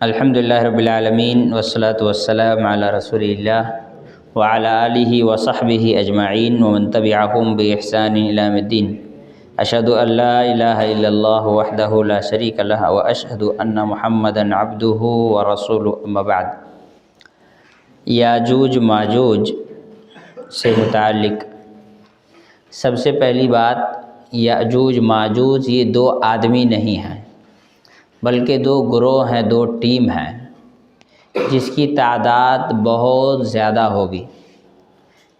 الحمدللہ رب العالمین والصلاة والسلام علی رسول اللہ وعلی آلہ وصحبہ اجمعین ومن تبعہم بإحسان الی یوم الدین۔ اشہد ان لا الہ الا اللہ وحدہ لا شریک لہ واشہد ان محمدا عبدہ ورسولہ، اما بعد۔ یاجوج ماجوج سے متعلق سب سے پہلی بات، یاجوج ماجوج یہ دو آدمی نہیں ہیں بلکہ دو گروہ ہیں، دو ٹیم ہیں جس کی تعداد بہت زیادہ ہوگی،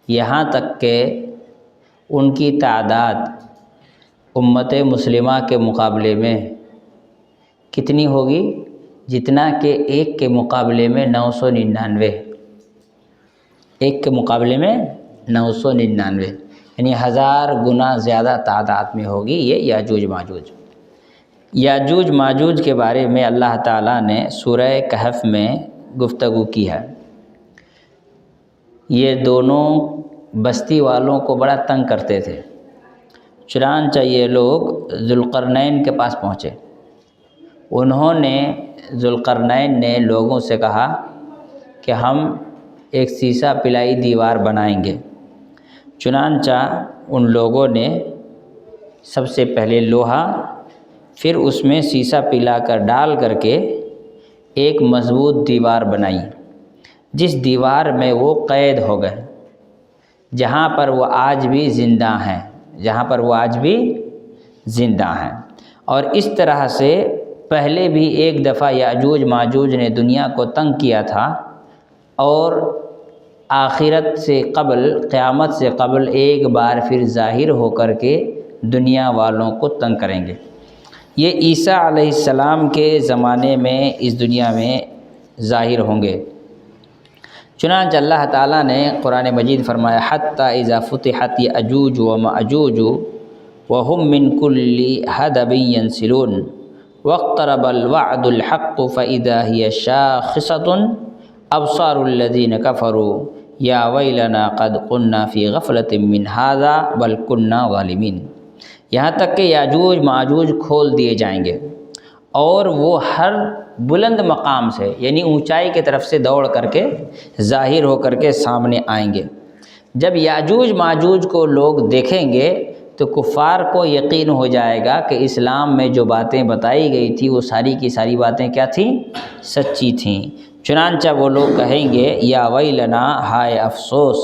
یہاں تک کہ ان کی تعداد امت مسلمہ کے مقابلے میں کتنی ہوگی؟ جتنا کہ ایک کے مقابلے میں 999، ایک کے مقابلے میں 999، یعنی 1000 گنا زیادہ تعداد میں ہوگی یہ یاجوج ماجوج۔ یاجوج ماجوج کے بارے میں اللہ تعالیٰ نے سورہ کہف میں گفتگو کی ہے۔ یہ دونوں بستی والوں کو بڑا تنگ کرتے تھے، چنانچہ یہ لوگ ذوالقرنین کے پاس پہنچے۔ انہوں نے ذوالقرنین نے لوگوں سے کہا کہ ہم ایک سیسہ پلائی دیوار بنائیں گے۔ چنانچہ ان لوگوں نے سب سے پہلے لوہا، پھر اس میں سیسہ پلا کر ڈال کر کے ایک مضبوط دیوار بنائی، جس دیوار میں وہ قید ہو گئے، جہاں پر وہ آج بھی زندہ ہیں، جہاں پر وہ آج بھی زندہ ہیں۔ اور اس طرح سے پہلے بھی ایک دفعہ یاجوج ماجوج نے دنیا کو تنگ کیا تھا، اور آخرت سے قبل، قیامت سے قبل ایک بار پھر ظاہر ہو کر کے دنیا والوں کو تنگ کریں گے۔ یہ عیسیٰ علیہ السلام کے زمانے میں اس دنیا میں ظاہر ہوں گے۔ چنانچہ اللہ تعالیٰ نے قرآن مجید فرمایا حتی اذا فتحت یأجوج ومأجوج وهم من كل حدب ينسلون واقترب الوعد الحق فإذا هي شاخصة أبصار الذين كفروا يا ويلنا قد كنا في غفلة من هذا بل كنا ظالمين۔ یہاں تک کہ یاجوج ماجوج کھول دیے جائیں گے، اور وہ ہر بلند مقام سے، یعنی اونچائی کی طرف سے دوڑ کر کے ظاہر ہو کر کے سامنے آئیں گے۔ جب یاجوج ماجوج کو لوگ دیکھیں گے تو کفار کو یقین ہو جائے گا کہ اسلام میں جو باتیں بتائی گئی تھی وہ ساری کی ساری باتیں کیا تھیں؟ سچی تھیں۔ چنانچہ وہ لوگ کہیں گے یا ویلنا، ہائے افسوس،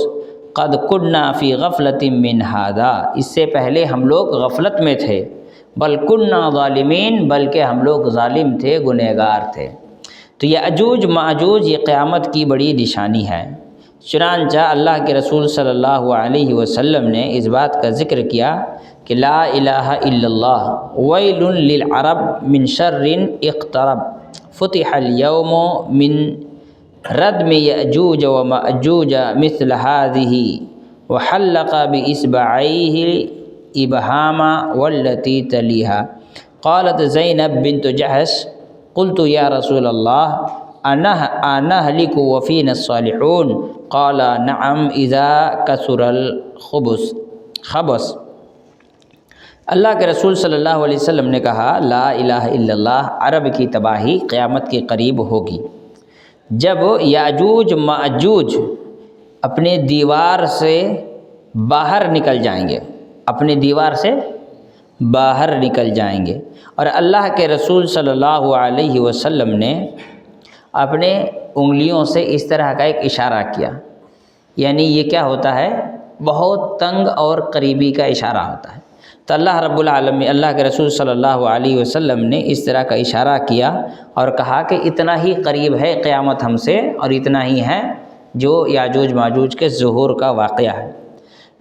قد کنا فی غفلۃ من ھذا، اس سے پہلے ہم لوگ غفلت میں تھے، بل کنا ظالمین، بلکہ ہم لوگ ظالم تھے، گنہگار تھے۔ تو یاجوج ماجوج یہ قیامت کی بڑی نشانی ہے۔ چنانچہ اللہ کے رسول صلی اللہ علیہ وسلم نے اس بات کا ذکر کیا کہ لا الہ الا اللہ ویل للعرب من شر اقترب فتح اليوم من ردم یأجوج ومأجوج مثل هذه وحلق بإصبعيه الإبهام والتي تليها۔ قالت زینب بنت جحش قلت یا رسول اللہ انہلک وفینا الصالحون؟ قال نعم اذا کثر الخبث۔ اللہ کے رسول صلی اللہ علیہ وسلم نے کہا لا الہ الا اللہ، عرب کی تباہی قیامت کے قریب ہوگی جب یاجوج ماجوج اپنے دیوار سے باہر نکل جائیں گے، اپنے دیوار سے باہر نکل جائیں گے۔ اور اللہ کے رسول صلی اللہ علیہ وسلم نے اپنے انگلیوں سے اس طرح کا ایک اشارہ کیا، یعنی یہ کیا ہوتا ہے؟ بہت تنگ اور قریبی کا اشارہ ہوتا ہے۔ تو اللہ رب العالمین، اللہ کے رسول صلی اللہ علیہ وسلم نے اس طرح کا اشارہ کیا اور کہا کہ اتنا ہی قریب ہے قیامت ہم سے، اور اتنا ہی ہے جو یاجوج ماجوج کے ظہور کا واقعہ ہے۔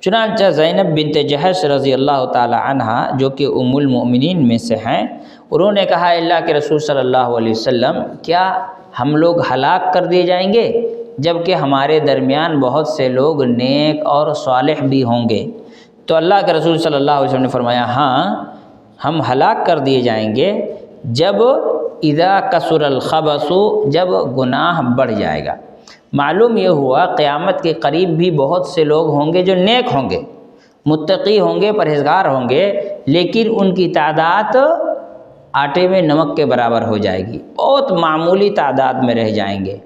چنانچہ زینب بنت جحش رضی اللہ تعالی عنہا، جو کہ ام المؤمنین میں سے ہیں، انہوں نے کہا اللہ کے رسول صلی اللہ علیہ وسلم کیا ہم لوگ ہلاک کر دیے جائیں گے جبکہ ہمارے درمیان بہت سے لوگ نیک اور صالح بھی ہوں گے؟ تو اللہ کے رسول صلی اللہ علیہ وسلم نے فرمایا ہاں، ہم ہلاک کر دیے جائیں گے جب اذا کثر الخبث، جب گناہ بڑھ جائے گا۔ معلوم یہ ہوا قیامت کے قریب بھی بہت سے لوگ ہوں گے جو نیک ہوں گے، متقی ہوں گے، پرہیزگار ہوں گے، لیکن ان کی تعداد آٹے میں نمک کے برابر ہو جائے گی، بہت معمولی تعداد میں رہ جائیں گے،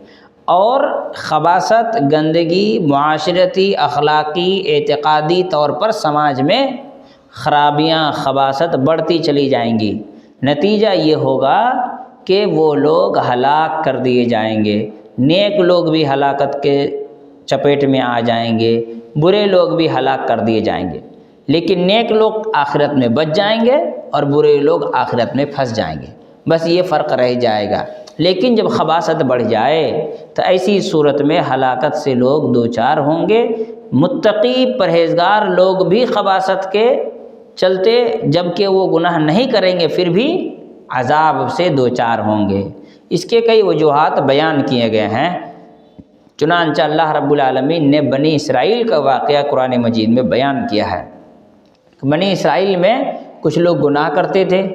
اور خباثت، گندگی، معاشرتی، اخلاقی، اعتقادی طور پر سماج میں خرابیاں، خباثت بڑھتی چلی جائیں گی۔ نتیجہ یہ ہوگا کہ وہ لوگ ہلاک کر دیے جائیں گے، نیک لوگ بھی ہلاکت کے چپیٹ میں آ جائیں گے، برے لوگ بھی ہلاک کر دیے جائیں گے، لیکن نیک لوگ آخرت میں بچ جائیں گے اور برے لوگ آخرت میں پھنس جائیں گے، بس یہ فرق رہ جائے گا۔ لیکن جب خباثت بڑھ جائے تو ایسی صورت میں ہلاکت سے لوگ دوچار ہوں گے، متقی پرہیزگار لوگ بھی خباثت کے چلتے جبکہ وہ گناہ نہیں کریں گے پھر بھی عذاب سے دوچار ہوں گے۔ اس کے کئی وجوہات بیان کیے گئے ہیں، چنانچہ اللہ رب العالمین نے بنی اسرائیل کا واقعہ قرآن مجید میں بیان کیا ہے۔ بنی اسرائیل میں کچھ لوگ گناہ کرتے تھے،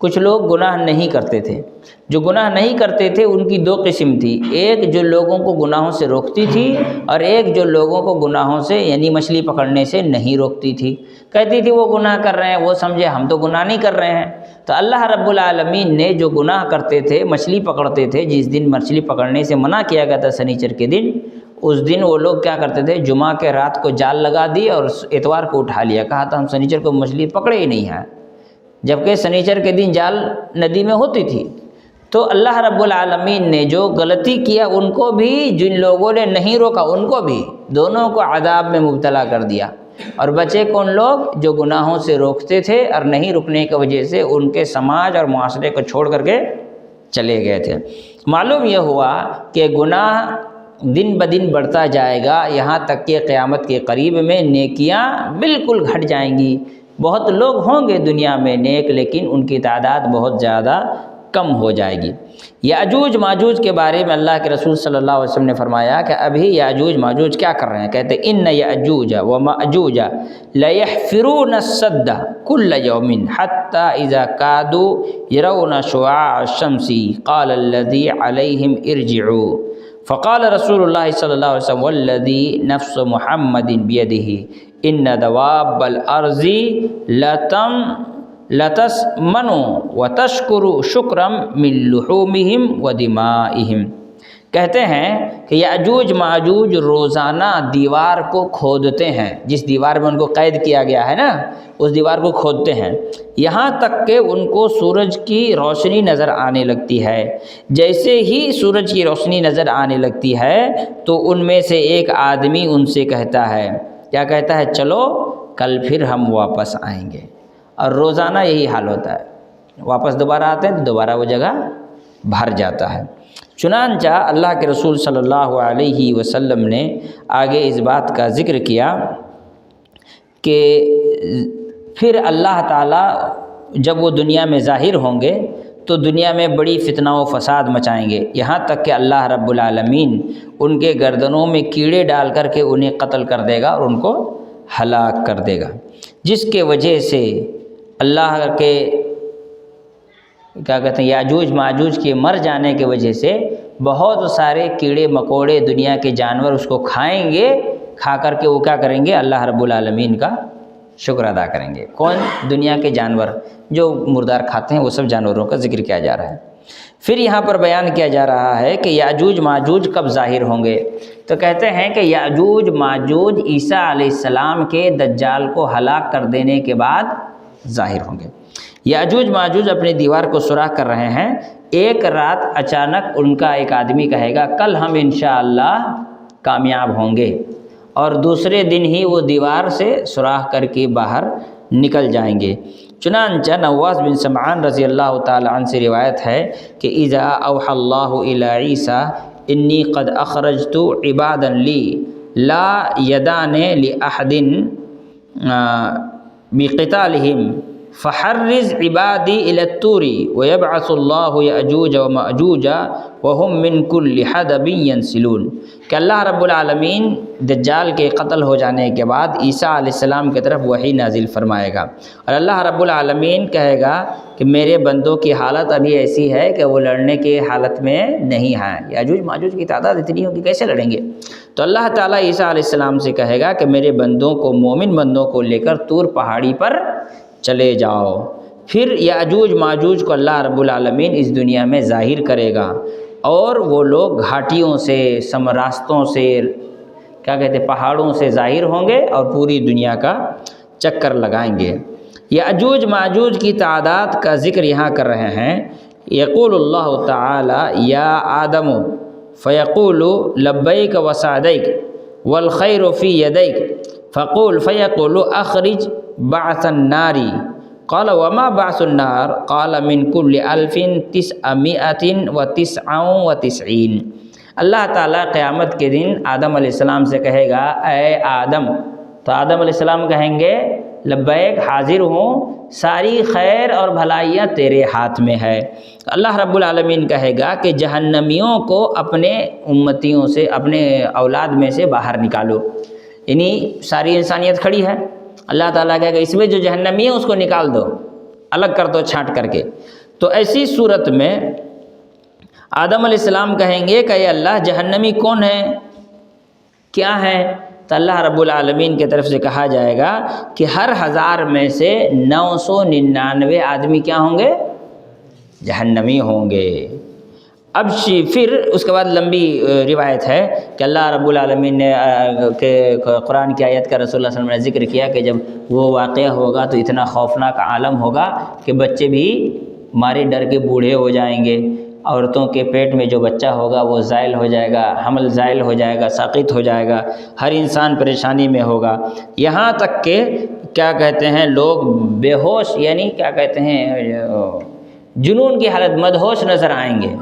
کچھ لوگ گناہ نہیں کرتے تھے۔ جو گناہ نہیں کرتے تھے ان کی دو قسم تھی، ایک جو لوگوں کو گناہوں سے روکتی تھی اور ایک جو لوگوں کو گناہوں سے یعنی مچھلی پکڑنے سے نہیں روکتی تھی۔ کہتی تھی وہ گناہ کر رہے ہیں، وہ سمجھے ہم تو گناہ نہیں کر رہے ہیں۔ تو اللہ رب العالمین نے جو گناہ کرتے تھے، مچھلی پکڑتے تھے، جس دن مچھلی پکڑنے سے منع کیا گیا تھا سنیچر کے دن، اس دن وہ لوگ کیا کرتے تھے، جمعہ کے رات کو جال لگا دی اور اتوار کو اٹھا لیا، کہا تھا ہم سنیچر کو مچھلی پکڑے ہی نہیں ہیں، جبکہ سنیچر کے دن جال ندی میں ہوتی تھی۔ تو اللہ رب العالمین نے جو غلطی کیا ان کو بھی، جن لوگوں نے نہیں روکا ان کو بھی، دونوں کو عذاب میں مبتلا کر دیا، اور بچے کون لوگ جو گناہوں سے روکتے تھے اور نہیں رکنے کی وجہ سے ان کے سماج اور معاشرے کو چھوڑ کر کے چلے گئے تھے۔ معلوم یہ ہوا کہ گناہ دن بدن بڑھتا جائے گا، یہاں تک کہ قیامت کے قریب میں نیکیاں بالکل گھٹ جائیں گی۔ بہت لوگ ہوں گے دنیا میں نیک، لیکن ان کی تعداد بہت زیادہ کم ہو جائے گی۔ یاجوج ماجوج کے بارے میں اللہ کے رسول صلی اللہ علیہ وسلم نے فرمایا کہ ابھی یاجوج ماجوج کیا کر رہے ہیں، کہتے ہیں ان یاجوج وماجوج لیحفرون السد کل یوم حتی اذا کادوا یرون شعاع الشمس قال الذی علیہم ارجعوا فقال رسول اللہ صلی اللہ علیہ وسلم والذی نفس محمد بیدہ ان دواب الارض لتسمن وتشکر شکرا من لحومہم ودمائہم۔ کہتے ہیں کہ یاجوج ماجوج روزانہ دیوار کو کھودتے ہیں، جس دیوار میں ان کو قید کیا گیا ہے نا، اس دیوار کو کھودتے ہیں، یہاں تک کہ ان کو سورج کی روشنی نظر آنے لگتی ہے۔ جیسے ہی سورج کی روشنی نظر آنے لگتی ہے تو ان میں سے ایک آدمی ان سے کہتا ہے، کیا کہتا ہے، چلو کل پھر ہم واپس آئیں گے۔ اور روزانہ یہی حال ہوتا ہے، واپس دوبارہ آتے ہیں تو دوبارہ وہ جگہ بھر جاتا ہے۔ چنانچہ اللہ کے رسول صلی اللہ علیہ وسلم نے آگے اس بات کا ذکر کیا کہ پھر اللہ تعالیٰ جب وہ دنیا میں ظاہر ہوں گے تو دنیا میں بڑی فتنہ و فساد مچائیں گے، یہاں تک کہ اللہ رب العالمین ان کے گردنوں میں کیڑے ڈال کر کے انہیں قتل کر دے گا اور ان کو ہلاک کر دے گا، جس کے وجہ سے اللہ کے کیا کہتے ہیں یاجوج ماجوج کے مر جانے کی وجہ سے بہت سارے کیڑے مکوڑے دنیا کے جانور اس کو کھائیں گے، کھا کر کے وہ کیا کریں گے، اللہ رب العالمین کا شکر ادا کریں گے۔ کون؟ دنیا کے جانور جو مردار کھاتے ہیں، وہ سب جانوروں کا ذکر کیا جا رہا ہے۔ پھر یہاں پر بیان کیا جا رہا ہے کہ یاجوج ماجوج کب ظاہر ہوں گے، تو کہتے ہیں کہ یاجوج ماجوج عیسیٰ علیہ السلام کے دجال کو ہلاک کر دینے کے بعد ظاہر ہوں گے۔ یاجوج ماجوج اپنی دیوار کو سوراخ کر رہے ہیں، ایک رات اچانک ان کا ایک آدمی کہے گا کل ہم انشاءاللہ کامیاب ہوں گے، اور دوسرے دن ہی وہ دیوار سے سوراخ کر کے باہر نکل جائیں گے۔ چنانچہ نواس بن سمعان رضی اللہ تعالی عنہ سے روایت ہے کہ اذا اوحى اللہ الی عیسیٰ انی قد اخرجت عبادا لی لا یدان لاحد بقتالہم فحرز عبادی الی الطور ویبعث اللہ یأجوج ومأجوج وهم من کل حدب ینسلون، کہ اللہ رب العالمین دجال کے قتل ہو جانے کے بعد عیسیٰ علیہ السلام کی طرف وحی نازل فرمائے گا، اور اللہ رب العالمین کہے گا کہ میرے بندوں کی حالت ابھی ایسی ہے کہ وہ لڑنے کی حالت میں نہیں ہیں، یاجوج ماجوج کی تعداد اتنی ہوگی کیسے لڑیں گے؟ تو اللہ تعالیٰ عیسیٰ علیہ السلام سے کہے گا کہ میرے بندوں کو، مومن بندوں کو لے کر طور پہاڑی پر چلے جاؤ، پھر یاجوج ماجوج کو اللہ رب العالمین اس دنیا میں ظاہر کرے گا، اور وہ لوگ گھاٹیوں سے، راستوں سے، کیا کہتے ہیں، پہاڑوں سے ظاہر ہوں گے اور پوری دنیا کا چکر لگائیں گے۔ یاجوج ماجوج کی تعداد کا ذکر یہاں کر رہے ہیں۔ یقول اللہ تعالی یا آدم فیقول لبیک وسعدیک والخیر فی یدیک فقول فیقول اخرج بعث النار قال وما بعث النار قال من کل 1999۔ اللہ تعالیٰ قیامت کے دن آدم علیہ السلام سے کہے گا اے آدم، تو آدم علیہ السلام کہیں گے لبیک، حاضر ہوں، ساری خیر اور بھلائیاں تیرے ہاتھ میں ہے۔ اللہ رب العالمین کہے گا کہ جہنمیوں کو اپنے امتیوں سے، اپنے اولاد میں سے باہر نکالو، یعنی ساری انسانیت کھڑی ہے، اللہ تعالیٰ کہے گا اس میں جو جہنمی ہے اس کو نکال دو، الگ کر دو چھانٹ کر کے۔ تو ایسی صورت میں آدم علیہ السلام کہیں گے کہ اے اللہ، جہنمی کون ہے، کیا ہے؟ تو اللہ رب العالمین کی طرف سے کہا جائے گا کہ ہر 1000 میں سے 999 آدمی کیا ہوں گے؟ جہنمی ہوں گے۔ اب پھر اس کے بعد لمبی روایت ہے کہ اللہ رب العالمین نے کہ قرآن کی آیت کا رسول اللہ صلی اللہ علیہ وسلم نے ذکر کیا کہ جب وہ واقعہ ہوگا تو اتنا خوفناک عالم ہوگا کہ بچے بھی مارے ڈر کے بوڑھے ہو جائیں گے، عورتوں کے پیٹ میں جو بچہ ہوگا وہ زائل ہو جائے گا، حمل زائل ہو جائے گا، ساقط ہو جائے گا، ہر انسان پریشانی میں ہوگا، یہاں تک کہ کیا کہتے ہیں لوگ بے ہوش، یعنی کیا کہتے ہیں جنون کی حالت، مدہوش نظر آئیں گے،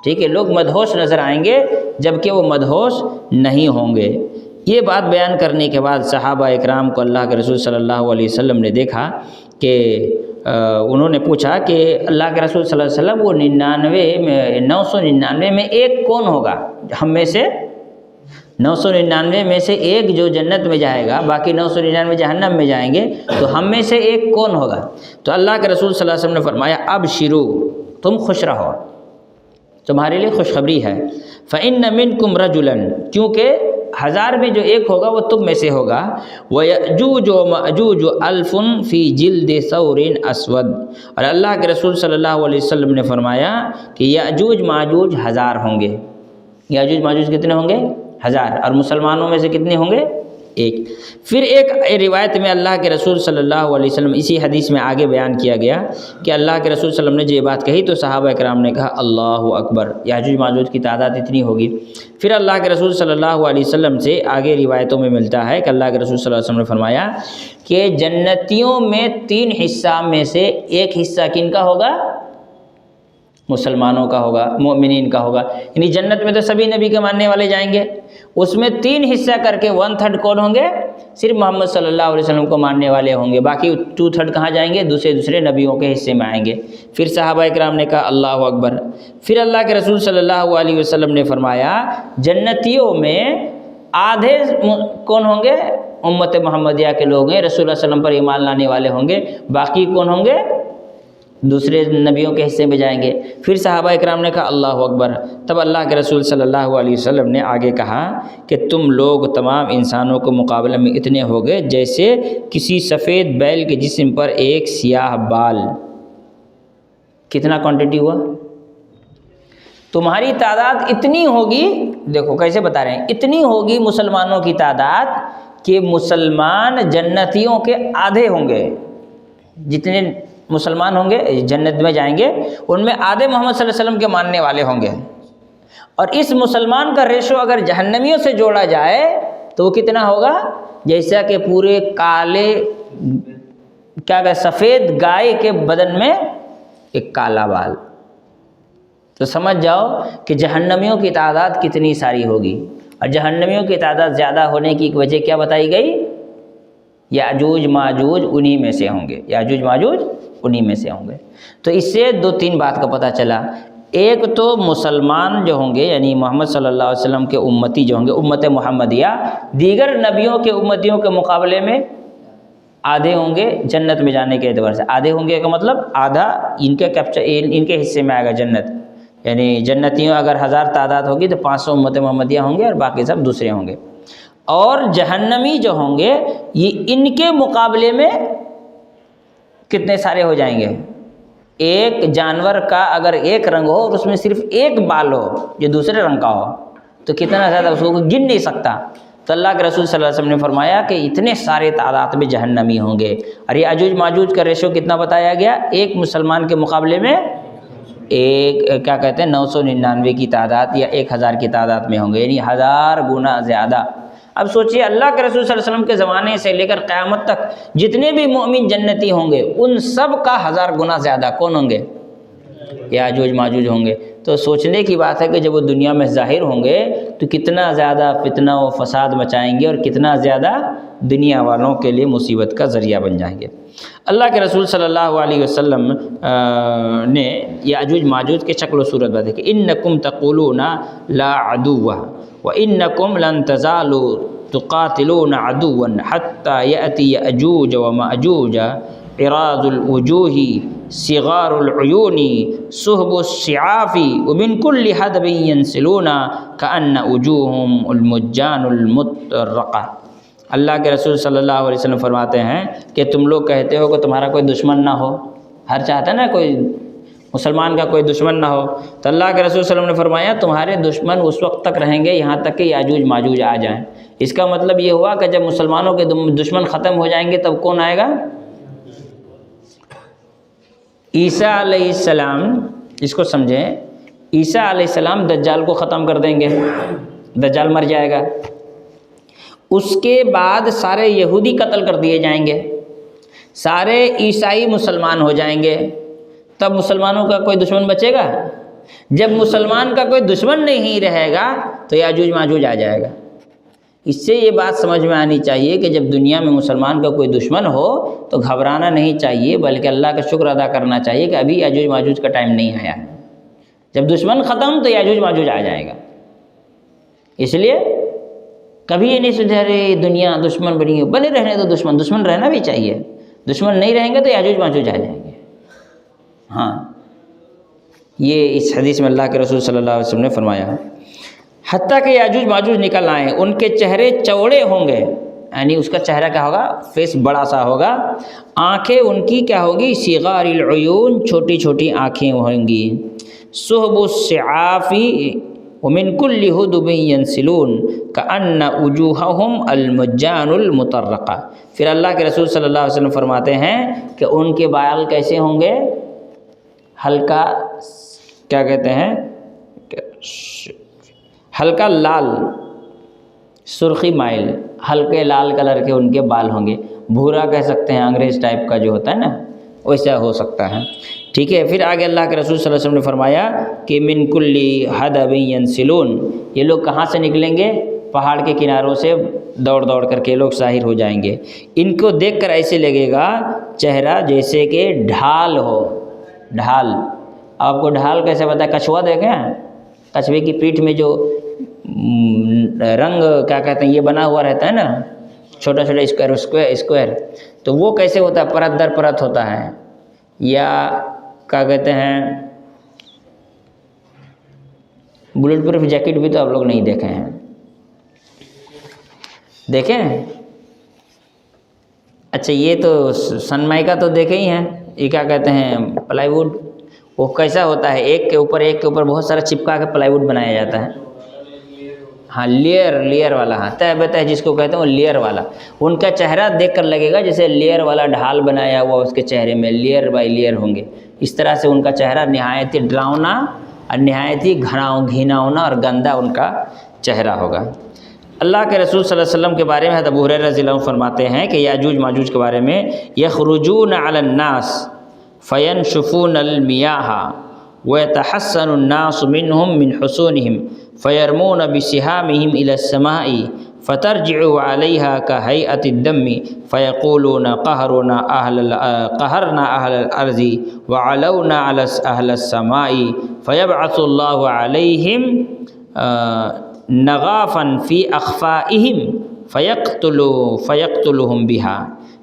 ٹھیک ہے، لوگ مدہوش نظر آئیں گے جبکہ وہ مدہوش نہیں ہوں گے۔ یہ بات بیان کرنے کے بعد صحابہ اکرام کو اللہ کے رسول صلی اللہ علیہ وسلم نے دیکھا کہ انہوں نے پوچھا کہ اللہ کے رسول صلی اللہ علیہ وسلم وہ 999 میں ایک کون ہوگا؟ ہم میں سے 999 میں سے ایک جو جنت میں جائے گا، باقی 999 جہنم میں جائیں گے، تو ہم میں سے ایک کون ہوگا؟ تو اللہ کے رسول صلی اللہ علیہ وسلم نے فرمایا ابشروا، تم خوش رہو، تمہارے لیے خوشخبری ہے، فإن منکم رجلا، کیونکہ 1000 میں جو ایک ہوگا وہ تم میں سے ہوگا، وَيَأْجُوجُ وَمَأْجُوجُ أَلْفٌ فِي جِلْدِ ثَوْرٍ أَسْوَدٍ، اور اللہ کے رسول صلی اللہ علیہ وسلم نے فرمایا کہ یاجوج ماجوج 1000 ہوں گے۔ یاجوج ماجوج کتنے ہوں گے؟ 1000، اور مسلمانوں میں سے کتنے ہوں گے؟ ایک۔ پھر ایک روایت میں اللہ کے رسول صلی اللہ علیہ وسلم، اسی حدیث میں آگے بیان کیا گیا کہ اللہ کے رسول صلی اللہ علیہ وسلم نے جو یہ بات کہی تو صحابہ اکرام نے کہا اللہ اکبر، یاجوج ماجوج کی تعداد اتنی ہوگی۔ پھر اللہ کے رسول صلی اللہ علیہ وسلم سے آگے روایتوں میں ملتا ہے کہ اللہ کے رسول صلی اللہ علیہ وسلم نے فرمایا کہ جنتیوں میں 3 حصہ میں سے ایک حصہ کن کا ہوگا؟ مسلمانوں کا ہوگا، مومنین کا ہوگا، یعنی جنت میں تو سبھی نبی کے ماننے والے جائیں گے، اس میں 3 حصہ کر کے 1/3 کون ہوں گے؟ صرف محمد صلی اللہ علیہ وسلم کو ماننے والے ہوں گے، باقی 2/3 کہاں جائیں گے؟ دوسرے نبیوں کے حصے میں آئیں گے۔ پھر صحابہ اکرام نے کہا اللہ اکبر۔ پھر اللہ کے رسول صلی اللہ علیہ وسلم نے فرمایا جنتیوں میں آدھے کون ہوں گے؟ امت محمدیہ کے لوگ ہیں، رسول اللہ علیہ وسلم پر ایمان لانے والے ہوں گے، باقی کون ہوں گے؟ دوسرے نبیوں کے حصے میں جائیں گے۔ پھر صحابہ اکرام نے کہا اللہ اکبر۔ تب اللہ کے رسول صلی اللہ علیہ وسلم نے آگے کہا کہ تم لوگ تمام انسانوں کے مقابلے میں اتنے ہو گئے جیسے کسی سفید بیل کے جسم پر ایک سیاہ بال۔ کتنا کوانٹٹی ہوا؟ تمہاری تعداد اتنی ہوگی، دیکھو کیسے بتا رہے ہیں، اتنی ہوگی مسلمانوں کی تعداد کہ مسلمان جنتیوں کے آدھے ہوں گے، جتنے مسلمان ہوں گے جنت میں جائیں گے ان میں آدھے محمد صلی اللہ علیہ وسلم کے ماننے والے ہوں گے، اور اس مسلمان کا ریشو اگر جہنمیوں سے جوڑا جائے تو وہ کتنا ہوگا؟ جیسا کہ پورے کالے سفید گائے کے بدن میں ایک کالا بال۔ تو سمجھ جاؤ کہ جہنمیوں کی تعداد کتنی ساری ہوگی، اور جہنمیوں کی تعداد زیادہ ہونے کی وجہ کیا بتائی گئی؟ یاجوج ماجوج انہی میں سے ہوں گے، یاجوج ماجوج انہی میں سے ہوں گے۔ تو اس سے 2-3 بات کا پتہ چلا، ایک تو مسلمان جو ہوں گے یعنی محمد صلی اللہ علیہ وسلم کے امتی جو ہوں گے، امت محمدیہ، دیگر نبیوں کے امتیوں کے مقابلے میں آدھے ہوں گے جنت میں جانے کے اعتبار سے۔ آدھے ہوں گے کا مطلب آدھا ان کے حصے میں آئے گا جنت، یعنی جنتیوں اگر 1000 تعداد ہوگی تو 500 امت محمدیہ ہوں گے اور باقی سب دوسرے ہوں گے، اور جہنمی جو ہوں گے یہ ان کے مقابلے میں کتنے سارے ہو جائیں گے؟ ایک جانور کا اگر ایک رنگ ہو اور اس میں صرف ایک بال ہو جو دوسرے رنگ کا ہو تو کتنا زیادہ اس کو گن نہیں سکتا. تو اللہ کے رسول صلی اللہ علیہ وسلم نے فرمایا کہ اتنے سارے تعداد میں جہنمی ہوں گے. اور یہ یاجوج ماجوج کا ریشو کتنا بتایا گیا؟ ایک مسلمان کے مقابلے میں ایک کیا کہتے ہیں 999 کی تعداد یا 1000 کی تعداد میں ہوں گے، یعنی 1000 گنا زیادہ. اب سوچئے اللہ کے رسول صلی اللہ علیہ وسلم کے زمانے سے لے کر قیامت تک جتنے بھی مومن جنتی ہوں گے ان سب کا 1000 گنا زیادہ کون ہوں گے؟ یاجوج ماجوج ہوں گے. تو سوچنے کی بات ہے کہ جب وہ دنیا میں ظاہر ہوں گے تو کتنا زیادہ فتنہ و فساد مچائیں گے اور کتنا زیادہ دنیا والوں کے لیے مصیبت کا ذریعہ بن جائیں گے. اللہ کے رسول صلی اللہ علیہ وسلم نے یاجوج ماجوج کے شکل و صورت بتائی کہ انکم تقولون لا عدو وانکم لن تزالوا تقاتلون عدوا حتى یأتی یأجوج ومأجوج عراض الوجوہ صغار العیون صحب السعاف ومن كل حدب ينسلون كأن وجوههم المجان المطرقہ. اللہ کے رسول صلی اللہ علیہ وسلم فرماتے ہیں کہ تم لوگ کہتے ہو کہ تمہارا کوئی دشمن نہ ہو، ہر چاہتا ہے نا کوئی مسلمان کا کوئی دشمن نہ ہو. تو اللہ کے رسول صلی اللہ علیہ وسلم نے فرمایا تمہارے دشمن اس وقت تک رہیں گے یہاں تک کہ یاجوج ماجوج آ جائیں. اس کا مطلب یہ ہوا کہ جب مسلمانوں کے دشمن ختم ہو جائیں گے تب کون آئے گا؟ عیسیٰ علیہ السلام. اس کو سمجھیں، عیسیٰ علیہ السلام دجال کو ختم کر دیں گے، دجال مر جائے گا. اس کے بعد سارے یہودی قتل کر دیے جائیں گے، سارے عیسائی مسلمان ہو جائیں گے، تب مسلمانوں کا کوئی دشمن بچے گا؟ جب مسلمان کا کوئی دشمن نہیں رہے گا تو یاجوج ماجوج آ جائے گا. اس سے یہ بات سمجھ میں آنی چاہیے کہ جب دنیا میں مسلمان کا کوئی دشمن ہو تو گھبرانا نہیں چاہیے، بلکہ اللہ کا شکر ادا کرنا چاہیے کہ ابھی یاجوج ماجوج کا ٹائم نہیں آیا ہے. جب دشمن ختم تو یاجوج ماجوج آ جائے گا. اس لیے کبھی یہ نہیں سوچا رہے دنیا دشمن بنی ہے، بنے رہنے تو دشمن رہنا بھی چاہیے. دشمن نہیں رہیں گے تو یاجوج ماجوج آ جائیں گے. ہاں، یہ اس حدیث میں اللہ کے رسول صلی اللہ علیہ وسلم نے فرمایا حتیٰ کہ یاجوج ماجوج نکل آئیں، ان کے چہرے چوڑے ہوں گے، یعنی اس کا چہرہ کیا ہوگا؟ فیس بڑا سا ہوگا. آنکھیں ان کی کیا ہوگی؟ صغار العیون، چھوٹی چھوٹی آنکھیں ہوں گی. صحب السعاف ومن كل حدب ينسلون كأن وجوههم المجان المطرقہ. پھر اللہ کے رسول صلی اللہ علیہ وسلم فرماتے ہیں کہ ان کے بال کیسے ہوں گے؟ ہلکا کیا کہتے ہیں؟ ہلکا لال، سرخی مائل، ہلکے لال کلر کے ان کے بال ہوں گے. بھورا کہہ سکتے ہیں، انگریز ٹائپ کا جو ہوتا ہے نا ویسا ہو سکتا ہے. ٹھیک ہے. پھر آگے اللہ کے رسول صلی اللہ علیہ وسلم نے فرمایا کہ من کلی حدب ینسلون، یہ لوگ کہاں سے نکلیں گے؟ پہاڑ کے کناروں سے دوڑ دوڑ کر کے لوگ ظاہر ہو جائیں گے. ان کو دیکھ کر ایسے لگے گا چہرہ جیسے کہ ڈھال ہو. ڈھال، آپ کو ڈھال کیسے پتہ ہے؟ کچھوا دیکھیں، کچھوے کی پیٹھ میں جو رنگ کیا کہتے ہیں یہ بنا ہوا رہتا ہے نا، چھوٹا چھوٹا اسکوائر، تو وہ کیسے ہوتا ہے؟ پرت در پرت ہوتا ہے. یا کیا کہتے ہیں بلٹ پروف جیکٹ بھی تو آپ لوگ نہیں دیکھے ہیں، دیکھیں؟ اچھا، یہ تو سنمائکا تو دیکھے ہی ہیں. یہ کیا کہتے ہیں؟ پلائی ووڈ. وہ کیسا ہوتا ہے؟ ایک کے اوپر بہت سارا چپکا کے پلائی ووڈ بنایا جاتا ہے. ہاں، لیئر والا، ہاں تہ بتہ جس کو کہتے ہیں وہ لیئر والا. ان کا چہرہ دیکھ کر لگے گا جیسے لیئر والا ڈھال بنایا ہوا اس کے چہرے میں لیئر بائی لیئر ہوں گے. اس طرح سے ان کا چہرہ نہایت ہی ڈراؤنا اور نہایت ہی گھناؤنا اور گندا ان کا چہرہ ہوگا. اللہ کے رسول صلی اللہ علیہ وسلم کے بارے میں حضرت ابو ہریرہ رضی اللہ عنہ فرماتے ہیں کہ یاجوج ماجوج کے بارے میں یخرجون علی الناس فینشفون المیاہ ویتحسن الناس منهم من حصونهم فیرمون بسہامهم الى السماء فترجع علیها كهیئة الدم فیقولون قہرنا اہل الارض وعلونا على اہل السماء فیبعث اللہ علیہم نغافا فی اخفائہم فیقتلهم بها.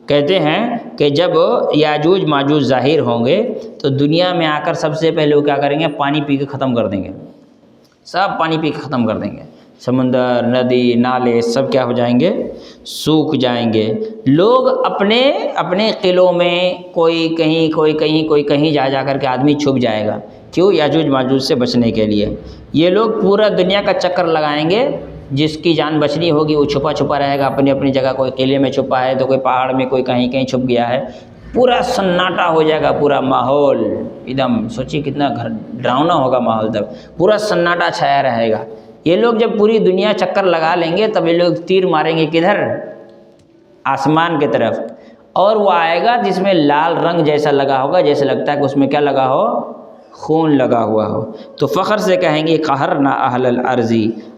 کہتے ہیں کہ جب یاجوج ماجوج ظاہر ہوں گے تو دنیا میں آ کر سب سے پہلے وہ کیا کریں گے؟ پانی پی کے ختم کر دیں گے، سب پانی پی کے ختم کر دیں گے. سمندر، ندی، نالے سب کیا ہو جائیں گے؟ سوکھ جائیں گے۔ لوگ اپنے اپنے قلعوں میں کوئی کہیں کوئی کہیں کوئی کہیں جا کر کے آدمی چھپ جائے گا، کیوں؟ یاجوج ماجوج سے بچنے کے لیے۔ یہ لوگ پورا دنیا کا چکر لگائیں گے، جس کی جان بچنی ہوگی وہ چھپا چھپا رہے گا اپنی اپنی جگہ، کوئی قلعے میں چھپا ہے تو کوئی پہاڑ میں، کوئی کہیں کہیں چھپ گیا ہے، پورا سناٹا ہو جائے گا، پورا ماحول ایک دم، سوچیے کتنا ڈراؤنا ہوگا ماحول، تب پورا سناٹا چھایا رہے گا۔ یہ لوگ جب پوری دنیا چکر لگا لیں گے تب یہ لوگ تیر ماریں گے کدھر؟ آسمان کی طرف، اور وہ آئے گا جس میں لال رنگ جیسا لگا ہوگا، جیسے لگتا ہے کہ اس میں کیا لگا ہو؟ خون لگا ہوا ہو۔ تو فخر سے کہیں گے قہرنا اہل الارض،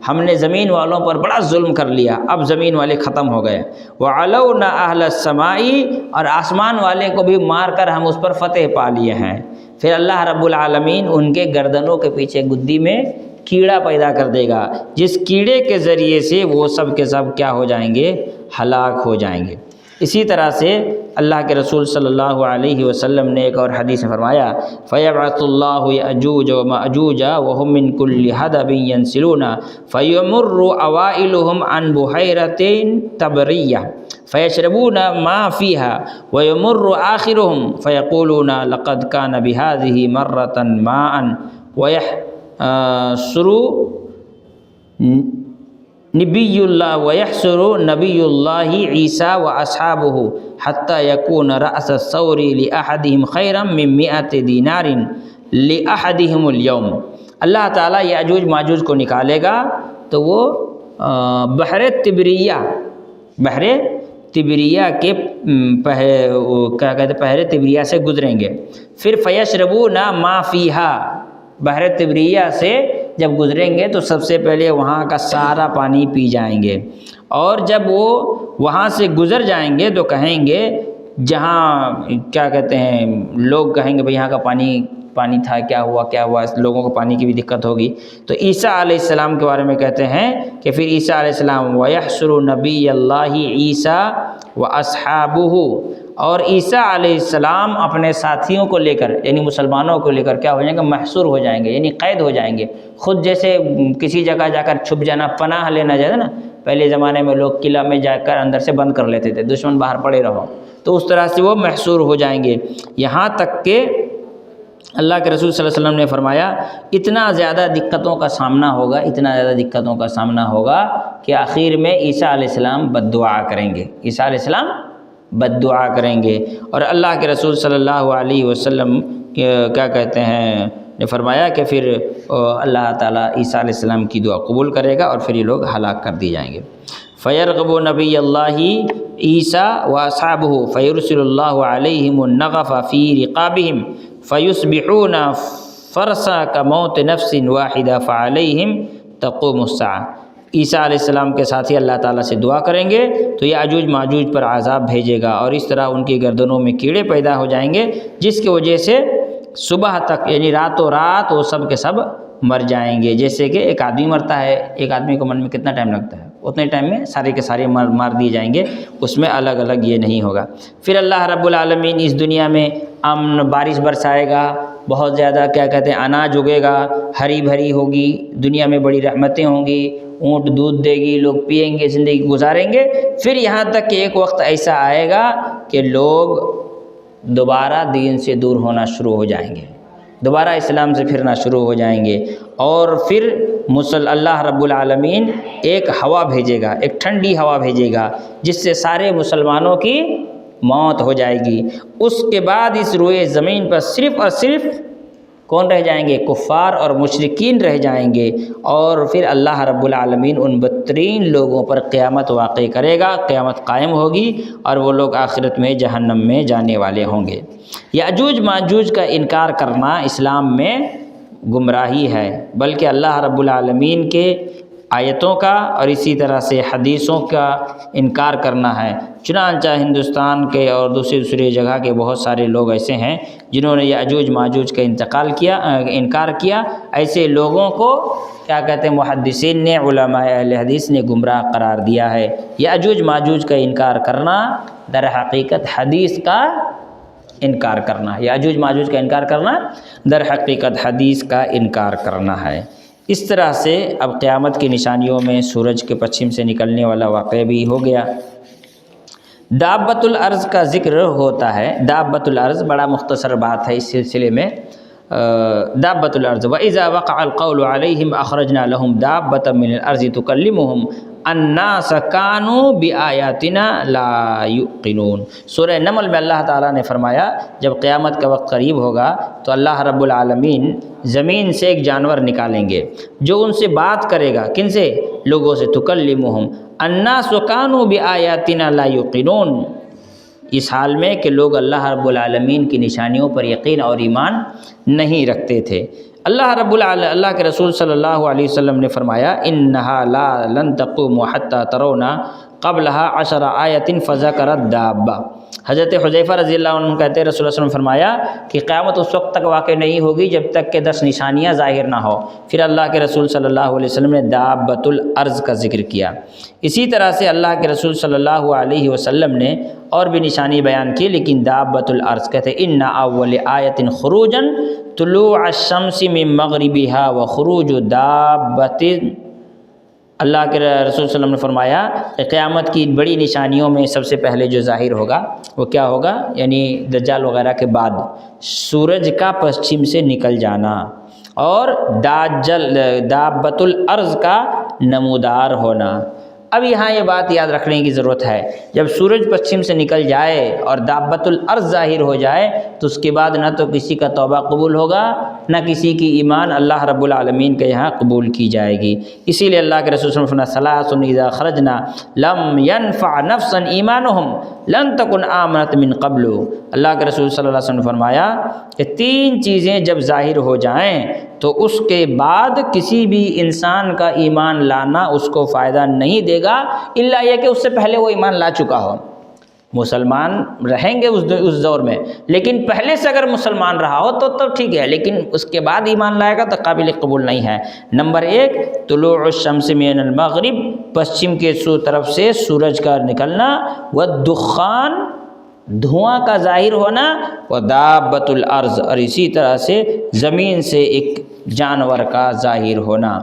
ہم نے زمین والوں پر بڑا ظلم کر لیا، اب زمین والے ختم ہو گئے۔ وعلونا اہل السماء، اور آسمان والے کو بھی مار کر ہم اس پر فتح پا لیے ہیں۔ پھر اللہ رب العالمین ان کے گردنوں کے پیچھے گدی میں کیڑا پیدا کر دے گا، جس کیڑے کے ذریعے سے وہ سب کے سب کیا ہو جائیں گے؟ ہلاک ہو جائیں گے۔ اسی طرح سے اللہ کے رسول صلی اللہ علیہ وسلم نے ایک اور حدیث میں فرمایا فَيَبْعَثُ اللَّهُ يَأْجُوجَ وَمَأْجُوجَ وَهُم مِّن كُلِّ حَدَبٍ يَنْسِلُونَ فَيَمُرُّ أَوَائِلُهُمْ عَنْ بُحَيْرَةٍ تَبْرِيَّةٍ فَيَشْرَبُونَ مَا فِيهَا وَيَمُرُّ آخِرُهُمْ فَيَقُولُونَ لَقَدْ كَانَ بِهَٰذِهِ مَرَّةً مَاءً وَيَحْسُرُ وَيَحْسُرُ نَبِيُّ اللَّهِ عِيسَىٰ وَأَصْحَابُهُ حَتَّى يَكُونَ رَأْسَ الثَّوْرِ لِأَحَدِهِمْ خَيْرًا مِّن 100 دینار لِأَحَدِهِمُ الْيَوْمِ۔ اللہ تعالیٰ یاجوج ماجوج کو نکالے گا تو وہ بحر تبریہ کے کیا کہتے ہیں، بحر تبریہ سے گزریں گے۔ پھر فیشربون ما فیہا، بحر تبریہ سے جب گزریں گے تو سب سے پہلے وہاں کا سارا پانی پی جائیں گے، اور جب وہ وہاں سے گزر جائیں گے تو کہیں گے، جہاں کیا کہتے ہیں لوگ کہیں گے بھئی یہاں کا پانی تھا، کیا ہوا، لوگوں کو پانی کی بھی دقت ہوگی۔ تو عیسیٰ علیہ السلام کے بارے میں کہتے ہیں کہ پھر عیسیٰ علیہ السلام وَيَحْسُرُ نَبِيَّ اللَّهِ عِيسَىٰ وَأَصْحَابُهُ، اور عیسیٰ علیہ السلام اپنے ساتھیوں کو لے کر، یعنی مسلمانوں کو لے کر کیا ہو جائیں گے؟ محصور ہو جائیں گے، یعنی قید ہو جائیں گے۔ خود جیسے کسی جگہ جا کر چھپ جانا، پناہ لینا جاتا نا، پہلے زمانے میں لوگ قلعہ میں جا کر اندر سے بند کر لیتے تھے، دشمن باہر پڑے رہو، تو اس طرح سے وہ محصور ہو جائیں گے۔ یہاں تک کہ اللہ کے رسول صلی اللہ علیہ وسلم نے فرمایا اتنا زیادہ دقتوں کا سامنا ہوگا کہ آخر میں عیسیٰ علیہ السلام بد دعا کریں گے، عیسیٰ علیہ السلام بد دعا کریں گے۔ اور اللہ کے رسول صلی اللہ علیہ وسلم کیا کہتے ہیں نے فرمایا کہ پھر اللہ تعالیٰ عیسیٰ علیہ السلام کی دعا قبول کرے گا اور پھر یہ لوگ ہلاک کر دی جائیں گے۔ فَيَرْغَبُ نَبِيَّ اللَّهِ عِيسَىٰ وَأَصْحَابُهُ فَيُرْسِلُ اللَّهُ عَلَيْهِمُ النَّغَفَ فِي رِقَابِهِمْ فَيُصْبِحُونَ فَرْسًا كَمَوْتِ نَفْسٍ وَاحِدَةٍ فَعَلَيْهِمْ تَقُومُ السَّاعَةُ۔ عیسیٰ علیہ السلام کے ساتھی اللہ تعالیٰ سے دعا کریں گے تو یاجوج ماجوج پر عذاب بھیجے گا، اور اس طرح ان کی گردنوں میں کیڑے پیدا ہو جائیں گے، جس کی وجہ سے صبح تک، یعنی راتوں رات وہ سب کے سب مر جائیں گے۔ جیسے کہ ایک آدمی مرتا ہے، ایک آدمی کو مرنے میں کتنا ٹائم لگتا ہے، اتنے ٹائم میں سارے کے سارے مار دیے جائیں گے، اس میں الگ الگ یہ نہیں ہوگا۔ پھر اللہ رب العالمین اس دنیا میں امن، بارش برسائے گا، بہت زیادہ کیا کہتے ہیں اناج اگے گا، ہری بھری ہوگی دنیا میں، بڑی رحمتیں ہوں گی، اونٹ دودھ دے گی، لوگ پئیں گے، زندگی گزاریں گے۔ پھر یہاں تک کہ ایک وقت ایسا آئے گا کہ لوگ دوبارہ دین سے دور ہونا شروع ہو جائیں گے، دوبارہ اسلام سے پھرنا شروع ہو جائیں گے، اور پھر اللہ رب العالمین ایک ہوا بھیجے گا، ایک ٹھنڈی ہوا بھیجے گا، جس سے سارے مسلمانوں کی موت ہو جائے گی۔ اس کے بعد اس روئے زمین پر صرف اور صرف کون رہ جائیں گے؟ کفار اور مشرکین رہ جائیں گے، اور پھر اللہ رب العالمین ان بدترین لوگوں پر قیامت واقع کرے گا، قیامت قائم ہوگی، اور وہ لوگ آخرت میں جہنم میں جانے والے ہوں گے۔ یاجوج ماجوج کا انکار کرنا اسلام میں گمراہی ہے، بلکہ اللہ رب العالمین کے آیتوں کا اور اسی طرح سے حدیثوں کا انکار کرنا ہے۔ چنانچہ ہندوستان کے اور دوسری جگہ کے بہت سارے لوگ ایسے ہیں جنہوں نے یاجوج ماجوج کا انکار کیا۔ ایسے لوگوں کو کیا کہتے ہیں محدثین نے، علماء اہل حدیث نے گمراہ قرار دیا ہے۔ یاجوج ماجوج کا انکار کرنا در حقیقت حدیث کا انکار کرنا ہے، یاجوج ماجوج کا انکار کرنا در حقیقت حدیث کا انکار کرنا ہے۔ اس طرح سے اب قیامت کی نشانیوں میں سورج کے پچھم سے نکلنے والا واقعہ بھی ہو گیا۔ دابۃ الارض کا ذکر ہوتا ہے۔ دابۃ الارض بڑا مختصر بات ہے اس سلسلے میں۔ دابۃ الارض وَإِذَا وَقَعَ الْقَوْلُ عَلَيْهِمْ أَخْرَجْنَا لَهُمْ دَابَّةً مِّنَ الْأَرْضِ تُكَلِّمُهُمْ النَّاسَ كَانُوا بِآيَاتِنَا لَا يُوقِنُونَ۔ سورہ نمل میں اللہ تعالیٰ نے فرمایا جب قیامت کا وقت قریب ہوگا تو اللہ رب العالمین زمین سے ایک جانور نکالیں گے جو ان سے بات کرے گا۔ کن سے؟ لوگوں سے۔ تُكَلِّمُهُمْ النَّاسُ كَانُوا بِآيَاتِنَا لَا يُوقِنُونَ، اس حال میں کہ لوگ اللہ رب العالمین کی نشانیوں پر یقین اور ایمان نہیں رکھتے تھے۔ اللہ کے رسول صلی اللہ علیہ وسلم نے فرمایا انہا لن تقوم حتی ترون قبلہا 10 آیۃ فذکر الدابہ۔ حضرت حذیفہ رضی اللہ عنہ کہتے ہیں رسول اللہ صلی اللہ علیہ وسلم نے فرمایا کہ قیامت اس وقت تک واقع نہیں ہوگی جب تک کہ 10 نشانیاں ظاہر نہ ہو۔ پھر اللہ کے رسول صلی اللہ علیہ وسلم نے دابۃ الارض کا ذکر کیا۔ اسی طرح سے اللہ کے رسول صلی اللہ علیہ وسلم نے اور بھی نشانی بیان کی، لیکن دابۃ الارض کہتے ہیں ان اول آیۃ خروجا طلوع الشمس من مغربها وخروج دابۃ۔ اللہ کے رسول صلی اللہ علیہ وسلم نے فرمایا کہ قیامت کی بڑی نشانیوں میں سب سے پہلے جو ظاہر ہوگا وہ کیا ہوگا؟ یعنی دجال وغیرہ کے بعد سورج کا پچھم سے نکل جانا اور دابۃ الارض کا نمودار ہونا۔ اب یہاں یہ بات یاد رکھنے کی ضرورت ہے، جب سورج پچھم سے نکل جائے اور دابۃ الارض ظاہر ہو جائے تو اس کے بعد نہ تو کسی کا توبہ قبول ہوگا نہ کسی کی ایمان اللہ رب العالمین کے یہاں قبول کی جائے گی۔ اسی لیے اللہ کے رسول صلی اللہ علیہ وسلم نے ثلاث اذا خرجنا لم ينفع نفسا ایمانهم لن تکن آمنت من قبل۔ اللہ کے رسول صلی اللہ علیہ وسلم نے فرمایا کہ 3 چیزیں جب ظاہر ہو جائیں تو اس کے بعد کسی بھی انسان کا ایمان لانا اس کو فائدہ نہیں دے گا الا یہ کہ اس سے پہلے وہ ایمان لا چکا ہو۔ مسلمان رہیں گے اس دور میں، لیکن پہلے سے اگر مسلمان رہا ہو تو ٹھیک ہے، لیکن اس کے بعد ایمان لائے گا تو قابل قبول نہیں ہے۔ نمبر 1 طلوع الشمس من المغرب، پچھم کے طرف سے سورج کا نکلنا، والدخان، دھواں کا ظاہر ہونا، ودابۃ الارض، اور اسی طرح سے زمین سے ایک جانور کا ظاہر ہونا۔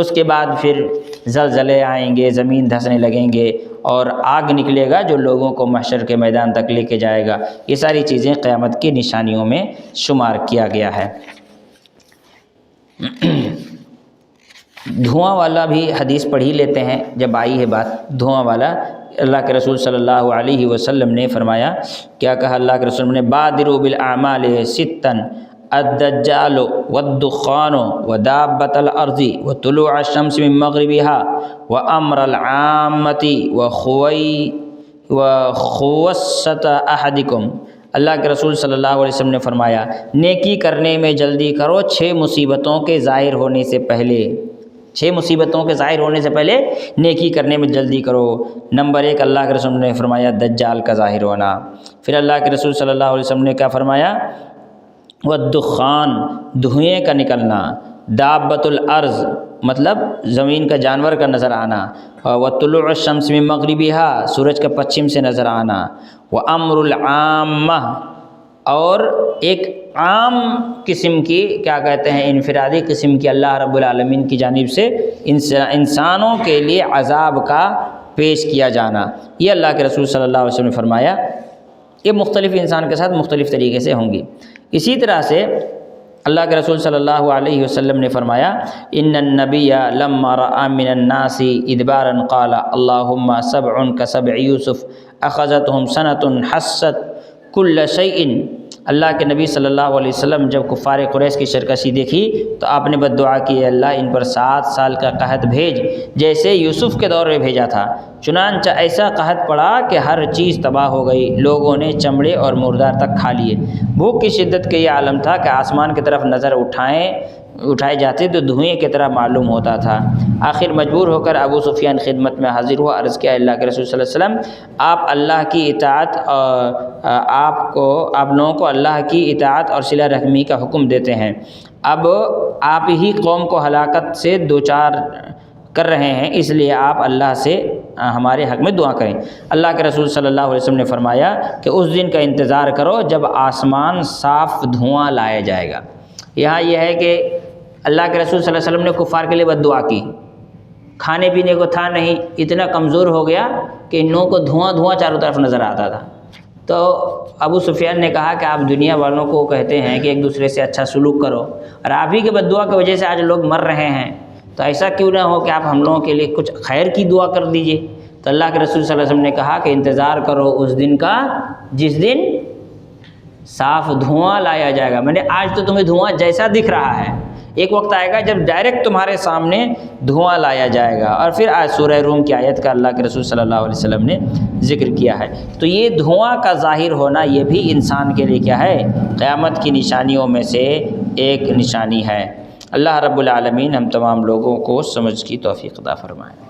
اس کے بعد پھر زلزلے آئیں گے، زمین دھسنے لگیں گے اور آگ نکلے گا جو لوگوں کو محشر کے میدان تک لے کے جائے گا۔ یہ ساری چیزیں قیامت کی نشانیوں میں شمار کیا گیا ہے۔ دھواں والا بھی حدیث پڑھ ہی لیتے ہیں، جب آئی ہے بات دھواں والا۔ اللہ کے رسول صلی اللہ علیہ وسلم نے فرمایا، کیا کہا اللہ کے رسول نے؟ بادروا بالاعمال 6 الدجال والدخان ودابۃ الارض وطلوع الشمس من مغربها وامر العامة وخوصۃ احدکم۔ اللہ کے رسول صلی اللہ علیہ وسلم نے فرمایا نیکی کرنے میں جلدی کرو 6 مصیبتوں کے ظاہر ہونے سے پہلے، 6 مصیبتوں کے ظاہر ہونے سے پہلے نیکی کرنے میں جلدی کرو۔ نمبر 1 اللہ کے رسول نے فرمایا دجال کا ظاہر ہونا۔ پھر اللہ کے رسول صلی اللہ علیہ وسلم نے کیا فرمایا؟ والدخان، دھوئیں کا نکلنا۔ دابۃ الارض مطلب زمین کا جانور کا نظر آنا۔ وطلوع الشمس من مغربها، سورج کا پچھم سے نظر آنا۔ وامر العامہ، اور ایک عام قسم کی کیا کہتے ہیں انفرادی قسم کی اللہ رب العالمین کی جانب سے انسانوں کے لیے عذاب کا پیش کیا جانا۔ یہ اللہ کے رسول صلی اللہ علیہ وسلم نے فرمایا، یہ مختلف انسان کے ساتھ مختلف طریقے سے ہوں گی۔ اسی طرح سے اللہ کے رسول صلی اللہ علیہ وسلم نے فرمایا ان النبی لما رأى من الناس ادبارا قال اللهم 7 كسبع یوسف اخذتهم سنة حست كل شيء۔ اللہ کے نبی صلی اللہ علیہ وسلم جب کفار قریش کی سرکشی دیکھی تو آپ نے بد دعا کی، اللہ ان پر 7 سال کا قحط بھیج جیسے یوسف کے دور میں بھیجا تھا۔ چنانچہ ایسا قحط پڑا کہ ہر چیز تباہ ہو گئی، لوگوں نے چمڑے اور مردار تک کھا لیے۔ بھوک کی شدت کا یہ عالم تھا کہ آسمان کی طرف نظر اٹھائے جاتے تو دھوئیں کی طرح معلوم ہوتا تھا۔ آخر مجبور ہو کر ابو سفیان خدمت میں حاضر ہوا، عرض کیا اللہ کے رسول صلی اللہ علیہ وسلم آپ اللہ کی اطاعت آپ لوگوں کو اللہ کی اطاعت اور صلہ رحمی کا حکم دیتے ہیں، اب آپ ہی قوم کو ہلاکت سے دوچار کر رہے ہیں، اس لیے آپ اللہ سے ہمارے حق میں دعا کریں۔ اللہ کے رسول صلی اللہ علیہ وسلم نے فرمایا کہ اس دن کا انتظار کرو جب آسمان صاف دھواں لایا جائے گا۔ یہاں یہ ہے کہ اللہ کے رسول صلی اللہ علیہ وسلم نے کفار کے لیے بد دعا کی، کھانے پینے کو تھا نہیں، اتنا کمزور ہو گیا کہ ان لوگوں کو دھواں دھواں چاروں طرف نظر آتا تھا۔ تو ابو سفیان نے کہا کہ آپ دنیا والوں کو کہتے ہیں کہ ایک دوسرے سے اچھا سلوک کرو، اور آپ ہی کے بد دعا کی وجہ سے آج لوگ مر رہے ہیں، تو ایسا کیوں نہ ہو کہ آپ ہم لوگوں کے لیے کچھ خیر کی دعا کر دیجئے۔ تو اللہ کے رسول صلی اللہ علیہ وسلم نے کہا کہ انتظار کرو اس دن کا جس دن صاف دھواں لایا جائے گا۔ میں نے آج تو تمہیں دھواں جیسا دکھ رہا ہے، ایک وقت آئے گا جب ڈائریکٹ تمہارے سامنے دھواں لایا جائے گا۔ اور پھر آج سورہ روم کی آیت کا اللہ کے رسول صلی اللہ علیہ وسلم نے ذکر کیا ہے۔ تو یہ دھواں کا ظاہر ہونا یہ بھی انسان کے لیے کیا ہے؟ قیامت کی نشانیوں میں سے ایک نشانی ہے۔ اللہ رب العالمین ہم تمام لوگوں کو سمجھ کی توفیق عطا فرمائے۔